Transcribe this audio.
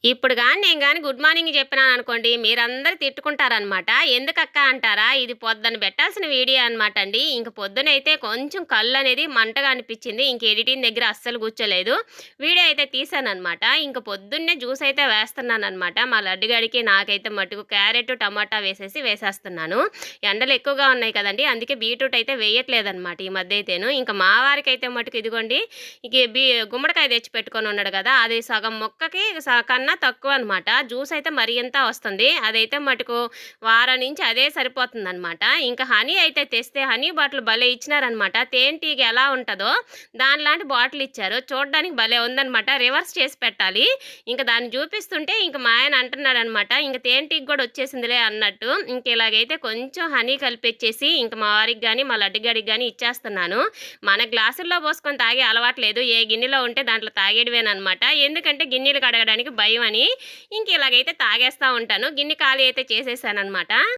ఇప్పుడు గాని నేను గాని గుడ్ మార్నింగ్ చెప్పినాననుకోండి, మీరందరూ తిట్టుకుంటారనమాట. ఎందుకక్కా అంటారా? ఇది పొద్దున పెట్టాల్సిన వీడియో అనమాట అండి. ఇంక పొద్దునైతే కొంచెం కళ్ళనేది మంటగా అనిపిచ్చింది. ఇంక ఎడిటింగ్ దగ్గర అస్సలు కూర్చోలేదు. వీడియో అయితే తీశాననమాట. ఇంక పొద్దున్నే జ్యూస్ అయితే వేస్తున్నాననమాట. మా లడ్డుగాడికి, నాకైతే మటుకు క్యారెట్, టమాటా వేసేస్తున్నాను. ఎండలు ఎక్కువగా ఉన్నాయి కదండీ! అందుకే బీట్రూట్ అయితే వేయట్లేదనమాట ఈ మధ్య అయితేను. ఇంక మా వారికైతే మటుకు ఇదిగోండి ఇక గుమ్మడికాయ తెచ్చి పెట్టుకొనున్నాడు గదా! అది సగం ముక్కకి కన్నా తక్కువనమాట. జ్యూస్ అయితే మరీ ఇంత వస్తుంది. అదైతే మటుకు వారం నుంచి అదే సరిపోతుందనమాట. ఇంకా హనీ అయితే తెస్తే హనీ బాటిల్ భలే ఇచ్చినారనమాట. తేనెటీగ ఎలా ఉంటదో దానిలాంటి బాటిల్ ఇచ్చారు. చూడ్డానికి భలే ఉందనమాట. రివర్స్ చేసి పెట్టాలి. ఇంక దాన్ని చూపిస్తుంటే ఇంక మా ఆయన అంటున్నాడనమాట. ఇంక తేనెటీగ గూడా వచ్చేసిందిలే అన్నట్టు. ఇంక ఇలాగైతే కొంచెం హనీ కలిపిచ్చేసి ఇంక మా వారికి గాని, మా లడ్డుగాడికి గాని ఇచ్చేస్తున్నాను. మన గ్లాసుల్లో పోసుకొని తాగే అలవాటు లేదు. ఏ గిన్నెలో ఉంటే దాంట్లో తాగేయడమేననమాట. ఎందుకంటే గిన్నెలు కడగడానికి భయమని ఇంక ఇలాగైతే తాగేస్తా ఉంటాను. గిన్నె ఖాళీ అయితే చేసేసాననమాట.